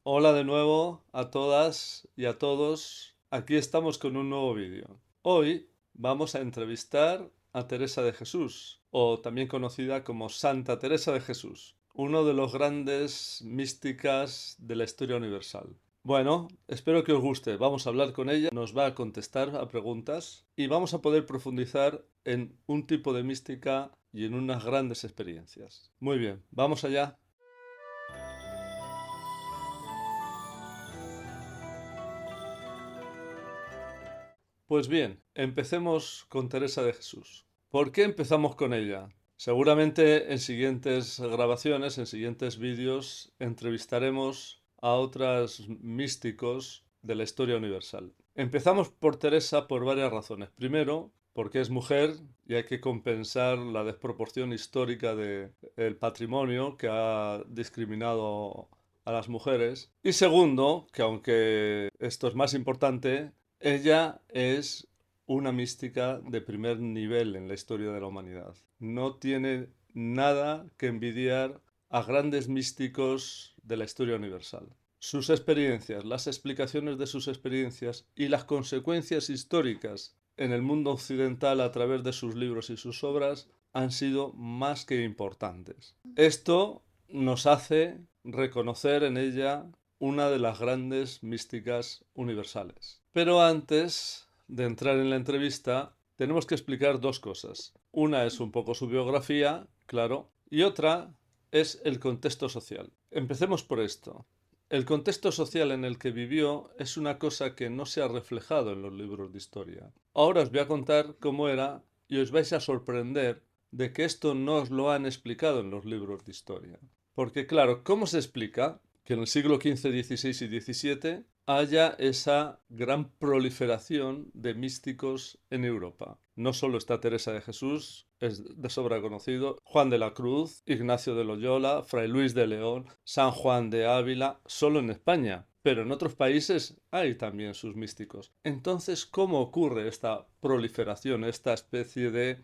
Hola de nuevo a todas y a todos. Aquí estamos con un nuevo vídeo. Hoy vamos a entrevistar a Teresa de Jesús, o también conocida como Santa Teresa de Jesús, uno de los grandes místicas de la historia universal. Bueno, espero que os guste. Vamos a hablar con ella, nos va a contestar a preguntas y vamos a poder profundizar en un tipo de mística y en unas grandes experiencias. Muy bien, vamos allá. Pues bien, empecemos con Teresa de Jesús. ¿Por qué empezamos con ella? Seguramente en siguientes grabaciones, en siguientes vídeos, entrevistaremos a otros místicos de la historia universal. Empezamos por Teresa por varias razones. Primero, porque es mujer y hay que compensar la desproporción histórica del patrimonio que ha discriminado a las mujeres. Y segundo, que aunque esto es más importante, ella es una mística de primer nivel en la historia de la humanidad. No tiene nada que envidiar a grandes místicos de la historia universal. Sus experiencias, las explicaciones de sus experiencias y las consecuencias históricas en el mundo occidental a través de sus libros y sus obras han sido más que importantes. Esto nos hace reconocer en ella una de las grandes místicas universales. Pero antes de entrar en la entrevista, tenemos que explicar dos cosas. Una es un poco su biografía, claro, y otra es el contexto social. Empecemos por esto. El contexto social en el que vivió es una cosa que no se ha reflejado en los libros de historia. Ahora os voy a contar cómo era y os vais a sorprender de que esto no os lo han explicado en los libros de historia. Porque claro, ¿cómo se explica que en el siglo XV, XVI y XVII haya esa gran proliferación de místicos en Europa? No solo está Teresa de Jesús, es de sobra conocido, Juan de la Cruz, Ignacio de Loyola, Fray Luis de León, San Juan de Ávila, solo en España. Pero en otros países hay también sus místicos. Entonces, ¿cómo ocurre esta proliferación, esta especie de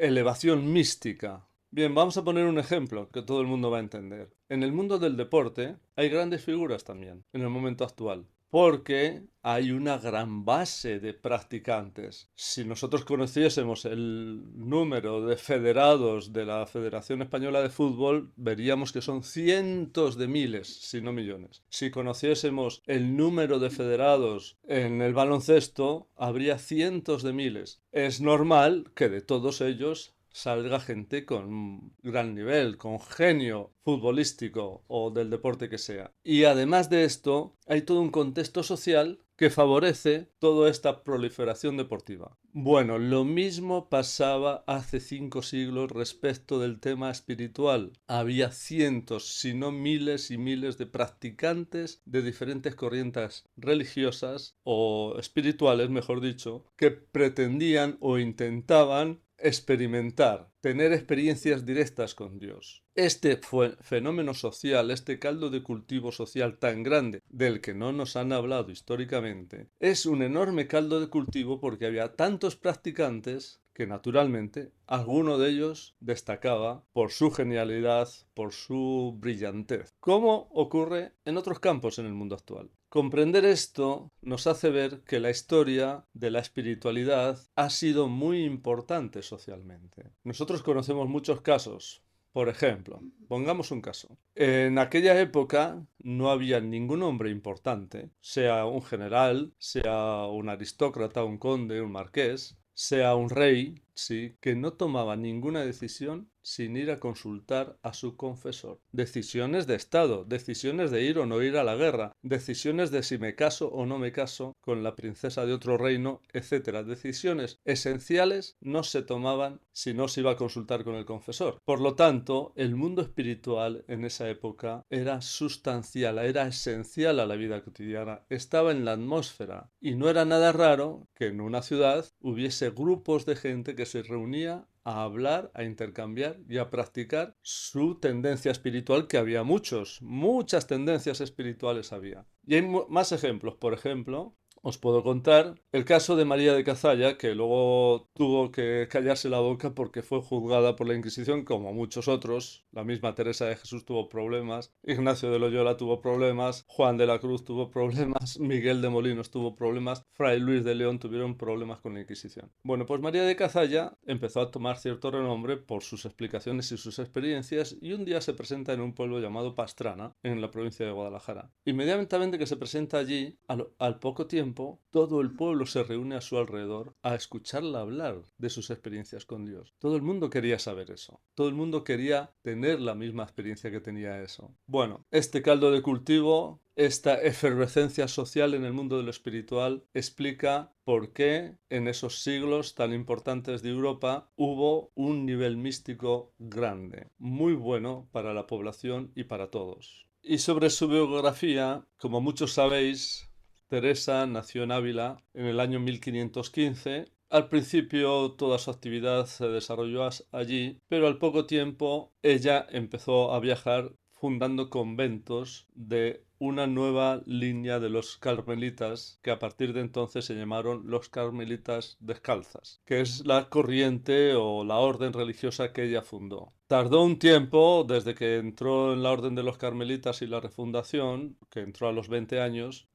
elevación mística? Bien, vamos a poner un ejemplo que todo el mundo va a entender. En el mundo del deporte hay grandes figuras también, en el momento actual, porque hay una gran base de practicantes. Si nosotros conociésemos el número de federados de la Federación Española de Fútbol, veríamos que son cientos de miles, si no millones. Si conociésemos el número de federados en el baloncesto, habría cientos de miles. Es normal que de todos ellos salga gente con gran nivel, con genio futbolístico o del deporte que sea. Y además de esto, hay todo un contexto social que favorece toda esta proliferación deportiva. Bueno, lo mismo pasaba hace 5 siglos respecto del tema espiritual. Había cientos, si no miles y miles de practicantes de diferentes corrientes religiosas o espirituales, mejor dicho, que pretendían o intentaban experimentar, tener experiencias directas con Dios. Este fenómeno social, este caldo de cultivo social tan grande, del que no nos han hablado históricamente, es un enorme caldo de cultivo porque había tantos practicantes que naturalmente alguno de ellos destacaba por su genialidad, por su brillantez, como ocurre en otros campos en el mundo actual. Comprender esto nos hace ver que la historia de la espiritualidad ha sido muy importante socialmente. Nosotros conocemos muchos casos. Por ejemplo, pongamos un caso. En aquella época no había ningún hombre importante, sea un general, sea un aristócrata, un conde, un marqués, sea un rey, sí, que no tomaba ninguna decisión sin ir a consultar a su confesor. Decisiones de Estado, decisiones de ir o no ir a la guerra, decisiones de si me caso o no me caso con la princesa de otro reino, etc. Decisiones esenciales no se tomaban si no se iba a consultar con el confesor. Por lo tanto, el mundo espiritual en esa época era sustancial, era esencial a la vida cotidiana, estaba en la atmósfera y no era nada raro que en una ciudad hubiese grupos de gente que se reunía a hablar, a intercambiar y a practicar su tendencia espiritual, que había muchas tendencias espirituales había. Y hay más ejemplos. Por ejemplo, os puedo contar el caso de María de Cazalla, que luego tuvo que callarse la boca porque fue juzgada por la Inquisición, como muchos otros. La misma Teresa de Jesús tuvo problemas, Ignacio de Loyola tuvo problemas, Juan de la Cruz tuvo problemas, Miguel de Molinos tuvo problemas, Fray Luis de León tuvieron problemas con la Inquisición. Bueno, pues María de Cazalla empezó a tomar cierto renombre por sus explicaciones y sus experiencias, y un día se presenta en un pueblo llamado Pastrana, en la provincia de Guadalajara. Inmediatamente que se presenta allí, al poco tiempo, todo el pueblo se reúne a su alrededor a escucharla hablar de sus experiencias con Dios. Todo el mundo quería saber eso. Todo el mundo quería tener la misma experiencia que tenía eso. Bueno, este caldo de cultivo, esta efervescencia social en el mundo de lo espiritual, explica por qué en esos siglos tan importantes de Europa hubo un nivel místico grande, muy bueno para la población y para todos. Y sobre su biografía, como muchos sabéis, Teresa nació en Ávila en el año 1515. Al principio toda su actividad se desarrolló allí, pero al poco tiempo ella empezó a viajar fundando conventos de una nueva línea de los carmelitas, que a partir de entonces se llamaron los carmelitas descalzas, que es la corriente o la orden religiosa que ella fundó. Tardó un tiempo, desde que entró en la orden de los carmelitas y la refundación, que entró a los 20 años,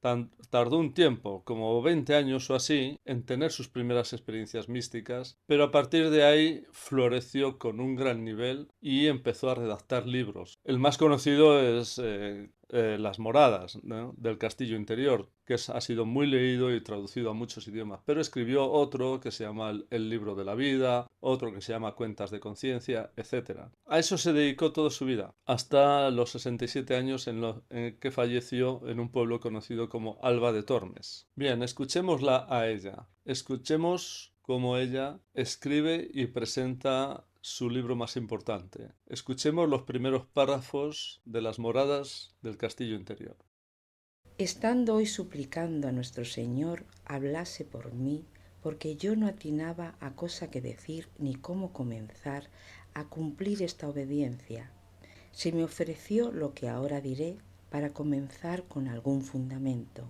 tardó un tiempo, como 20 años o así, en tener sus primeras experiencias místicas, pero a partir de ahí floreció con un gran nivel y empezó a redactar libros. El más conocido es Las Moradas, ¿no?, del Castillo Interior, que ha sido muy leído y traducido a muchos idiomas, pero escribió otro que se llama El Libro de la Vida, otro que se llama Cuentas de Conciencia, etc. A eso se dedicó toda su vida, hasta los 67 años en que falleció en un pueblo conocido como Alba de Tormes. Bien, escuchémosla a ella. Escuchemos cómo ella escribe y presenta su libro más importante. Escuchemos los primeros párrafos de Las Moradas del Castillo Interior. Estando hoy suplicando a nuestro Señor hablase por mí, porque yo no atinaba a cosa que decir ni cómo comenzar a cumplir esta obediencia, se me ofreció lo que ahora diré para comenzar con algún fundamento,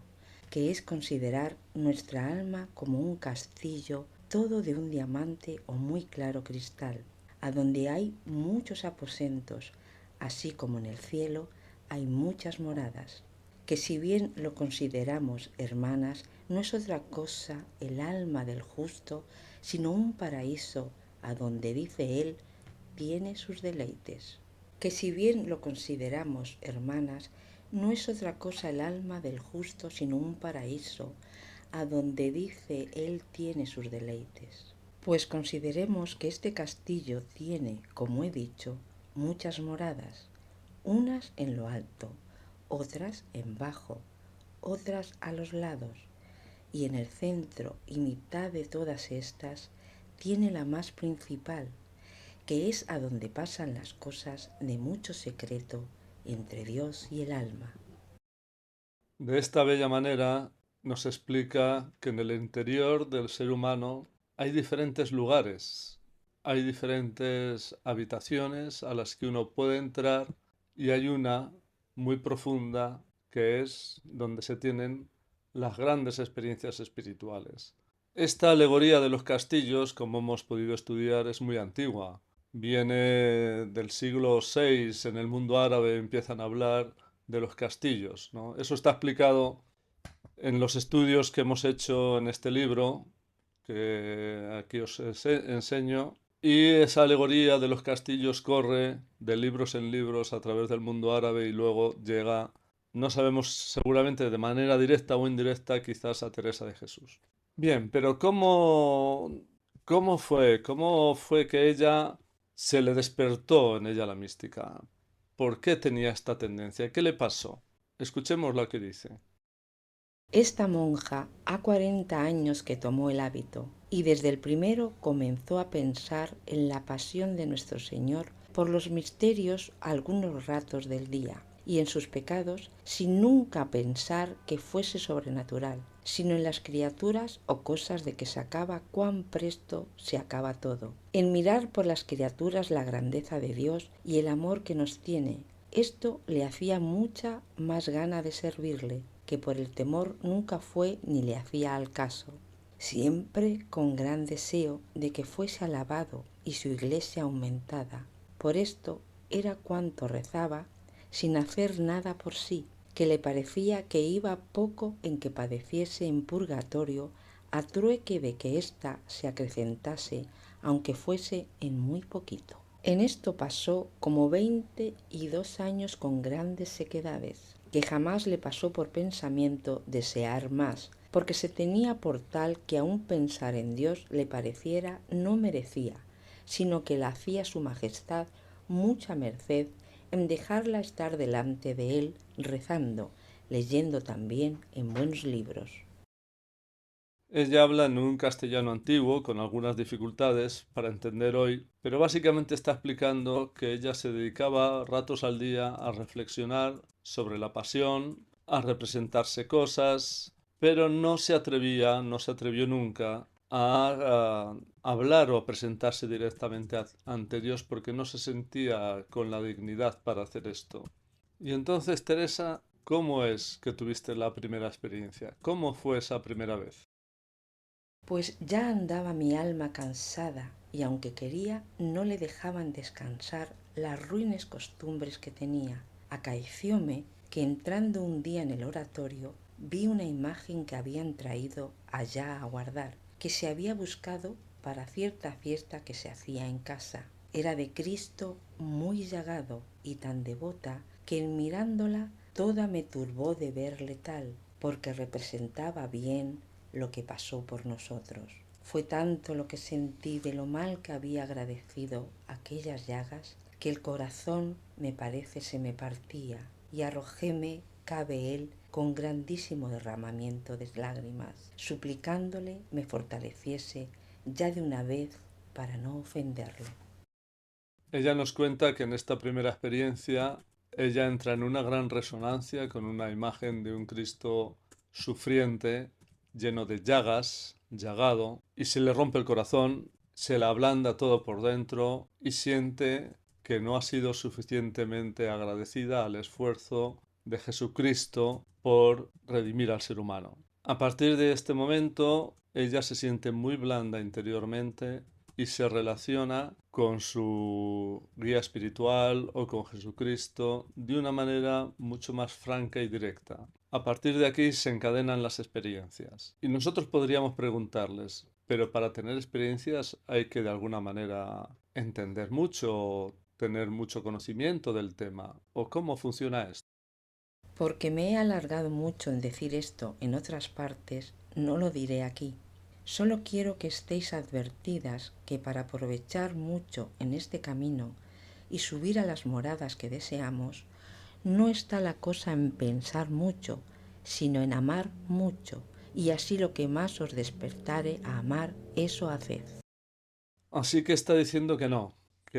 que es considerar nuestra alma como un castillo todo de un diamante o muy claro cristal, a donde hay muchos aposentos, así como en el cielo hay muchas moradas, que si bien lo consideramos, hermanas, no es otra cosa el alma del justo, sino un paraíso a donde, dice él, tiene sus deleites. Que si bien lo consideramos, hermanas, no es otra cosa el alma del justo, sino un paraíso a donde, dice él, tiene sus deleites. Pues consideremos que este castillo tiene, como he dicho, muchas moradas, unas en lo alto, otras en bajo, otras a los lados, y en el centro y mitad de todas estas tiene la más principal, que es a donde pasan las cosas de mucho secreto entre Dios y el alma. De esta bella manera nos explica que en el interior del ser humano hay diferentes lugares, hay diferentes habitaciones a las que uno puede entrar, y hay una muy profunda que es donde se tienen las grandes experiencias espirituales. Esta alegoría de los castillos, como hemos podido estudiar, es muy antigua. Viene del siglo VI. En el mundo árabe empiezan a hablar de los castillos, ¿no? Eso está explicado en los estudios que hemos hecho en este libro, que aquí os enseño. Y esa alegoría de los castillos corre de libros en libros a través del mundo árabe y luego llega, no sabemos, seguramente de manera directa o indirecta, quizás a Teresa de Jesús. Bien, pero ¿cómo fue que ella se le despertó en ella la mística? ¿Por qué tenía esta tendencia? ¿Qué le pasó? Escuchemos lo que dice. Esta monja ha 40 años que tomó el hábito y desde el primero comenzó a pensar en la pasión de nuestro Señor por los misterios algunos ratos del día y en sus pecados sin nunca pensar que fuese sobrenatural, sino en las criaturas o cosas de que se acaba cuán presto se acaba todo, en mirar por las criaturas la grandeza de Dios y el amor que nos tiene. Esto le hacía mucha más gana de servirle, que por el temor nunca fue ni le hacía al caso, siempre con gran deseo de que fuese alabado y su iglesia aumentada. Por esto era cuanto rezaba, sin hacer nada por sí, que le parecía que iba poco en que padeciese en purgatorio a trueque de que ésta se acrecentase, aunque fuese en muy poquito. En esto pasó como 22 años con grandes sequedades, que jamás le pasó por pensamiento desear más, porque se tenía por tal que aun pensar en Dios le pareciera no merecía, sino que la hacía su majestad mucha merced en dejarla estar delante de él rezando, leyendo también en buenos libros. Ella habla en un castellano antiguo, con algunas dificultades para entender hoy, pero básicamente está explicando que ella se dedicaba ratos al día a reflexionar sobre la pasión, a representarse cosas, pero no se atrevió nunca a hablar o a presentarse directamente ante Dios porque no se sentía con la dignidad para hacer esto. Y entonces, Teresa, ¿cómo es que tuviste la primera experiencia? ¿Cómo fue esa primera vez? Pues ya andaba mi alma cansada y aunque quería no le dejaban descansar las ruines costumbres que tenía. Acaecióme que entrando un día en el oratorio vi una imagen que habían traído allá a guardar, que se había buscado para cierta fiesta que se hacía en casa. Era de Cristo muy llagado y tan devota que en mirándola toda me turbó de verle tal, porque representaba bien lo que pasó por nosotros. Fue tanto lo que sentí de lo mal que había agradecido aquellas llagas, que el corazón me parece se me partía, y arrojóme cabe él con grandísimo derramamiento de lágrimas, suplicándole me fortaleciese ya de una vez para no ofenderlo. Ella nos cuenta que en esta primera experiencia ella entra en una gran resonancia con una imagen de un Cristo sufriente, lleno de llagas, llagado, y se le rompe el corazón, se le ablanda todo por dentro y siente que no ha sido suficientemente agradecida al esfuerzo de Jesucristo por redimir al ser humano. A partir de este momento, ella se siente muy blanda interiormente y se relaciona con su guía espiritual o con Jesucristo de una manera mucho más franca y directa. A partir de aquí se encadenan las experiencias. Y nosotros podríamos preguntarles, pero para tener experiencias hay que de alguna manera entender mucho, tener mucho conocimiento del tema, o cómo funciona esto. Porque me he alargado mucho en decir esto en otras partes, no lo diré aquí. Solo quiero que estéis advertidas que para aprovechar mucho en este camino y subir a las moradas que deseamos, no está la cosa en pensar mucho, sino en amar mucho, y así lo que más os despertare a amar, eso haced. Así que está diciendo que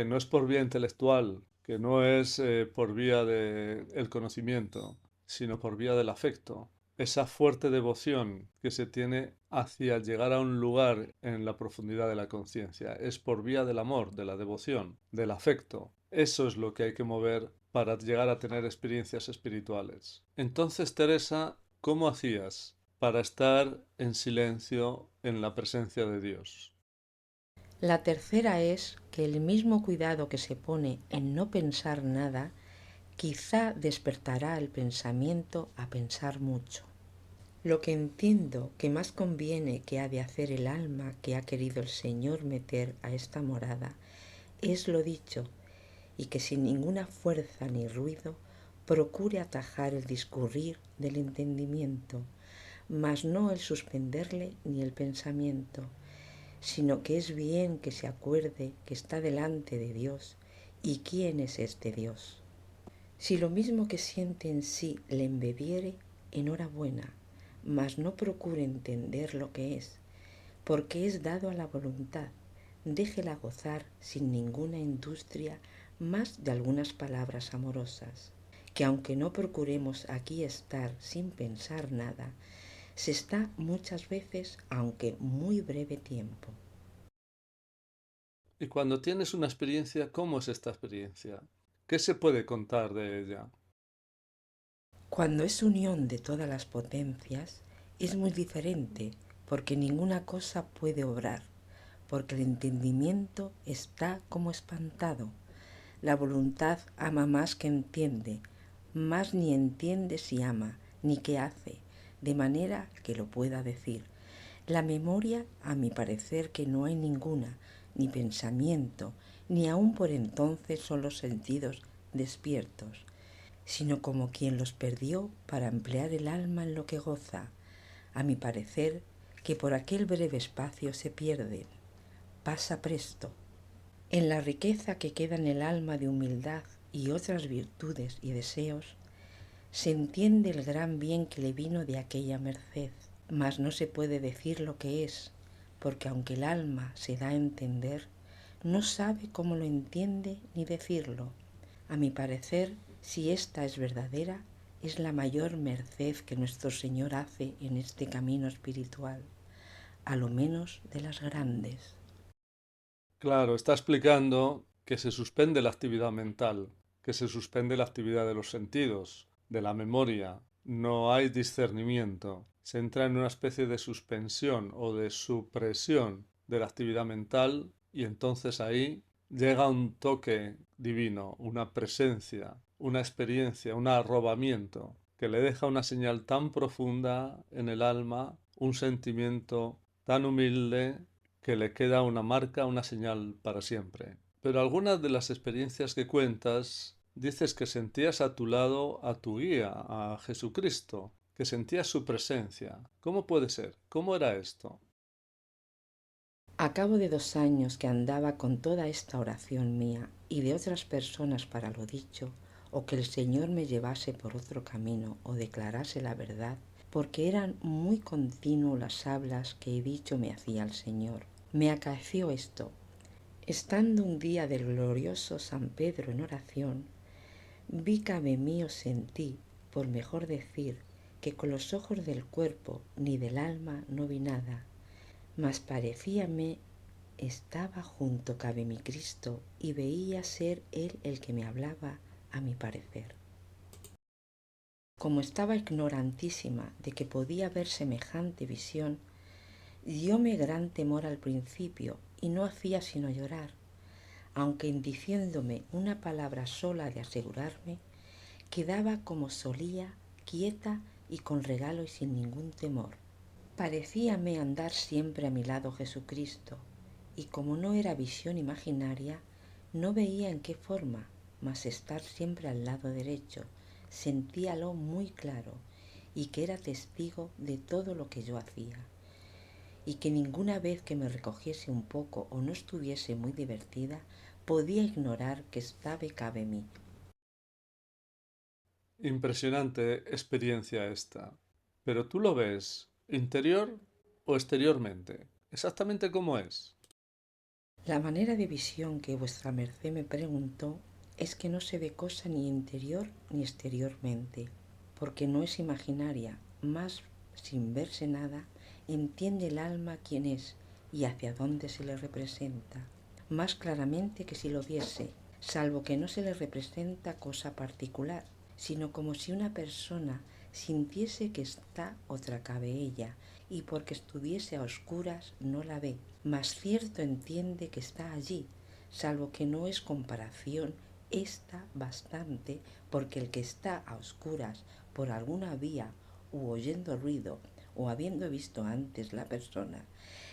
no es por vía intelectual, que no es por vía del conocimiento, sino por vía del afecto. Esa fuerte devoción que se tiene hacia llegar a un lugar en la profundidad de la conciencia es por vía del amor, de la devoción, del afecto. Eso es lo que hay que mover para llegar a tener experiencias espirituales. Entonces, Teresa, ¿cómo hacías para estar en silencio en la presencia de Dios? La tercera es que el mismo cuidado que se pone en no pensar nada, quizá despertará el pensamiento a pensar mucho. Lo que entiendo que más conviene que ha de hacer el alma que ha querido el Señor meter a esta morada es lo dicho, y que sin ninguna fuerza ni ruido procure atajar el discurrir del entendimiento, mas no el suspenderle ni el pensamiento, sino que es bien que se acuerde que está delante de Dios y quién es este Dios. Si lo mismo que siente en sí le embebiere, enhorabuena, mas no procure entender lo que es, porque es dado a la voluntad, déjela gozar sin ninguna industria más de algunas palabras amorosas, que aunque no procuremos aquí estar sin pensar nada, se está muchas veces, aunque muy breve tiempo. Y cuando tienes una experiencia, ¿cómo es esta experiencia? ¿Qué se puede contar de ella? Cuando es unión de todas las potencias, es muy diferente, porque ninguna cosa puede obrar, porque el entendimiento está como espantado. La voluntad ama más que entiende, más ni entiende si ama, ni qué hace, de manera que lo pueda decir. La memoria, a mi parecer que no hay ninguna, ni pensamiento, ni aun por entonces son los sentidos despiertos, sino como quien los perdió para emplear el alma en lo que goza, a mi parecer que por aquel breve espacio se pierden, pasa presto. En la riqueza que queda en el alma de humildad y otras virtudes y deseos, se entiende el gran bien que le vino de aquella merced, mas no se puede decir lo que es, porque aunque el alma se da a entender, no sabe cómo lo entiende ni decirlo. A mi parecer, si esta es verdadera, es la mayor merced que nuestro Señor hace en este camino espiritual, a lo menos de las grandes. Claro, está explicando que se suspende la actividad mental, que se suspende la actividad de los sentidos, de la memoria. No hay discernimiento. Se entra en una especie de suspensión o de supresión de la actividad mental y entonces ahí llega un toque divino, una presencia, una experiencia, un arrobamiento que le deja una señal tan profunda en el alma, un sentimiento tan humilde que le queda una marca, una señal para siempre. Pero algunas de las experiencias que cuentas, dices que sentías a tu lado a tu guía, a Jesucristo, que sentías su presencia. ¿Cómo puede ser? ¿Cómo era esto? A cabo de 2 años que andaba con toda esta oración mía y de otras personas para lo dicho, o que el Señor me llevase por otro camino o declarase la verdad, porque eran muy continuo las hablas que he dicho me hacía el Señor. Me acaeció esto. Estando un día del glorioso San Pedro en oración, vi cabe mío sentí, por mejor decir, que con los ojos del cuerpo ni del alma no vi nada, mas parecíame estaba junto cabe mi Cristo y veía ser él el que me hablaba a mi parecer. Como estaba ignorantísima de que podía ver semejante visión, dióme gran temor al principio y no hacía sino llorar, aunque en diciéndome una palabra sola de asegurarme, quedaba como solía, quieta y con regalo y sin ningún temor. Parecíame andar siempre a mi lado Jesucristo, y como no era visión imaginaria, no veía en qué forma, mas estar siempre al lado derecho, sentíalo muy claro, y que era testigo de todo lo que yo hacía, y que ninguna vez que me recogiese un poco o no estuviese muy divertida, podía ignorar que estaba cabe mí. Impresionante experiencia esta. Pero tú lo ves interior o exteriormente. Exactamente cómo es. La manera de visión que vuestra merced me preguntó es que no se ve cosa ni interior ni exteriormente, porque no es imaginaria, mas sin verse nada, entiende el alma quién es y hacia dónde se le representa, más claramente que si lo viese, salvo que no se le representa cosa particular, sino como si una persona sintiese que está otra cabe ella, y porque estuviese a oscuras no la ve, mas cierto entiende que está allí, salvo que no es comparación esta bastante, porque el que está a oscuras por alguna vía u oyendo ruido o habiendo visto antes la persona,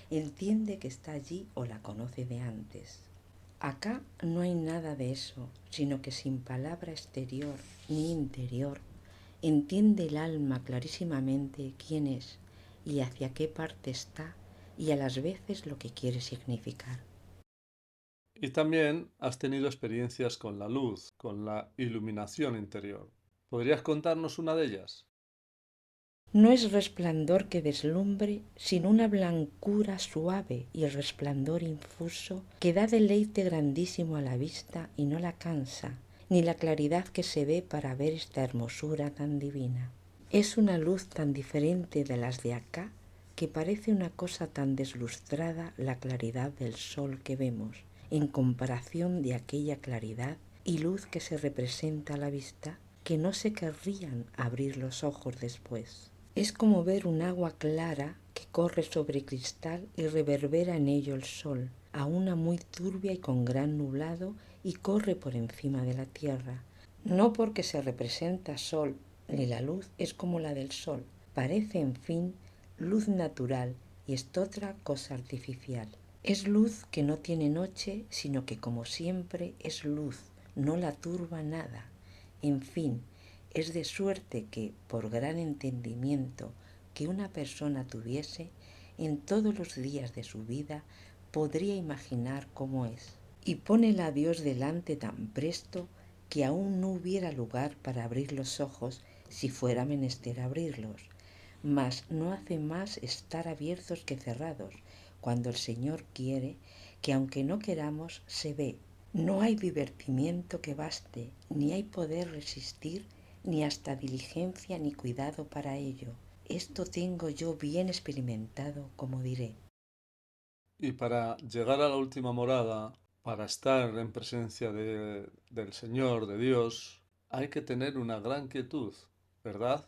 entiende que está allí o la conoce de antes. Acá no hay nada de eso, sino que sin palabra exterior ni interior, entiende el alma clarísimamente quién es y hacia qué parte está y a las veces lo que quiere significar. Y también has tenido experiencias con la luz, con la iluminación interior. ¿Podrías contarnos una de ellas? No es resplandor que deslumbre, sino una blancura suave y el resplandor infuso que da deleite grandísimo a la vista y no la cansa, ni la claridad que se ve para ver esta hermosura tan divina. Es una luz tan diferente de las de acá que parece una cosa tan deslustrada la claridad del sol que vemos, en comparación de aquella claridad y luz que se representa a la vista, que no se querrían abrir los ojos después. Es como ver un agua clara que corre sobre cristal y reverbera en ello el sol, a una muy turbia y con gran nublado, y corre por encima de la tierra. No porque se representa sol, ni la luz es como la del sol. Parece, en fin, luz natural y es otra cosa artificial. Es luz que no tiene noche, sino que como siempre es luz, no la turba nada. En fin, es de suerte que, por gran entendimiento que una persona tuviese, en todos los días de su vida podría imaginar cómo es. Y pónela a Dios delante tan presto que aún no hubiera lugar para abrir los ojos si fuera menester abrirlos. Mas no hace más estar abiertos que cerrados, cuando el Señor quiere, que aunque no queramos, se ve. No hay divertimiento que baste, ni hay poder resistir, ni hasta diligencia ni cuidado para ello. Esto tengo yo bien experimentado, como diré. Y para llegar a la última morada, para estar en presencia del Señor, de Dios, hay que tener una gran quietud, ¿verdad?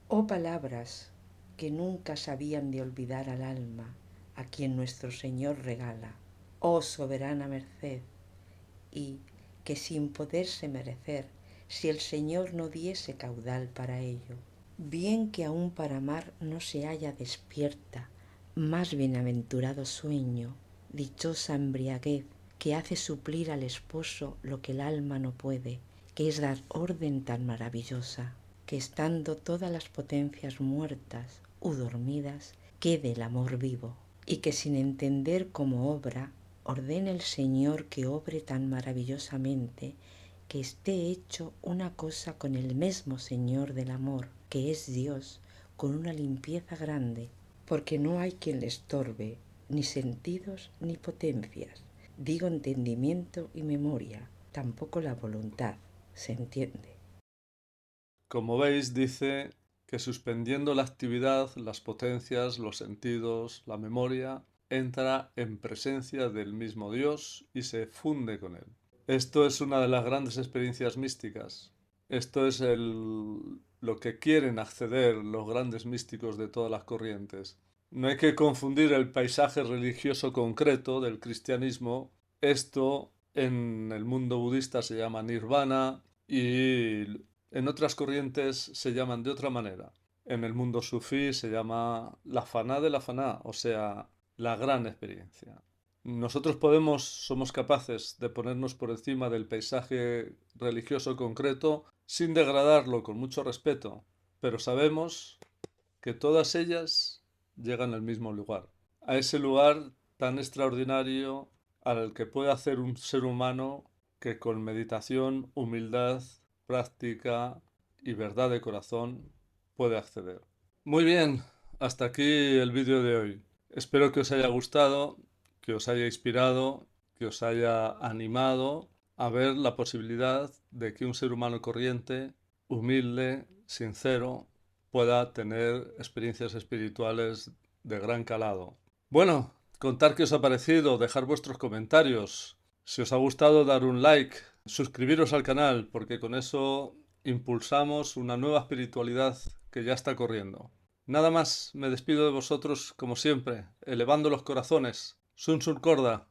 Oh palabras que nunca sabían de olvidar al alma, a quien nuestro Señor regala. Oh soberana merced, y que sin poderse merecer, si el Señor no diese caudal para ello. Bien que aún para amar no se halla despierta, más bienaventurado sueño, dichosa embriaguez, que hace suplir al esposo lo que el alma no puede, que es dar orden tan maravillosa, que estando todas las potencias muertas u dormidas, quede el amor vivo, y que sin entender cómo obra, ordene el Señor que obre tan maravillosamente, que esté hecho una cosa con el mismo Señor del amor, que es Dios, con una limpieza grande, porque no hay quien le estorbe, ni sentidos ni potencias, digo entendimiento y memoria, tampoco la voluntad, se entiende. Como veis, dice que suspendiendo la actividad, las potencias, los sentidos, la memoria, entra en presencia del mismo Dios y se funde con él. Esto es una de las grandes experiencias místicas. Esto es lo que quieren acceder los grandes místicos de todas las corrientes. No hay que confundir el paisaje religioso concreto del cristianismo. Esto en el mundo budista se llama nirvana y en otras corrientes se llaman de otra manera. En el mundo sufí se llama la faná de la faná, o sea, la gran experiencia. Nosotros somos capaces de ponernos por encima del paisaje religioso concreto sin degradarlo, con mucho respeto, pero sabemos que todas ellas llegan al mismo lugar, a ese lugar tan extraordinario al que puede hacer un ser humano que con meditación, humildad, práctica y verdad de corazón puede acceder. Muy bien, hasta aquí el vídeo de hoy. Espero que os haya gustado, que os haya inspirado, que os haya animado a ver la posibilidad de que un ser humano corriente, humilde, sincero, pueda tener experiencias espirituales de gran calado. Bueno, contar qué os ha parecido, dejar vuestros comentarios. Si os ha gustado, dar un like, suscribiros al canal, porque con eso impulsamos una nueva espiritualidad que ya está corriendo. Nada más, me despido de vosotros como siempre, elevando los corazones. Sun Sun Corda.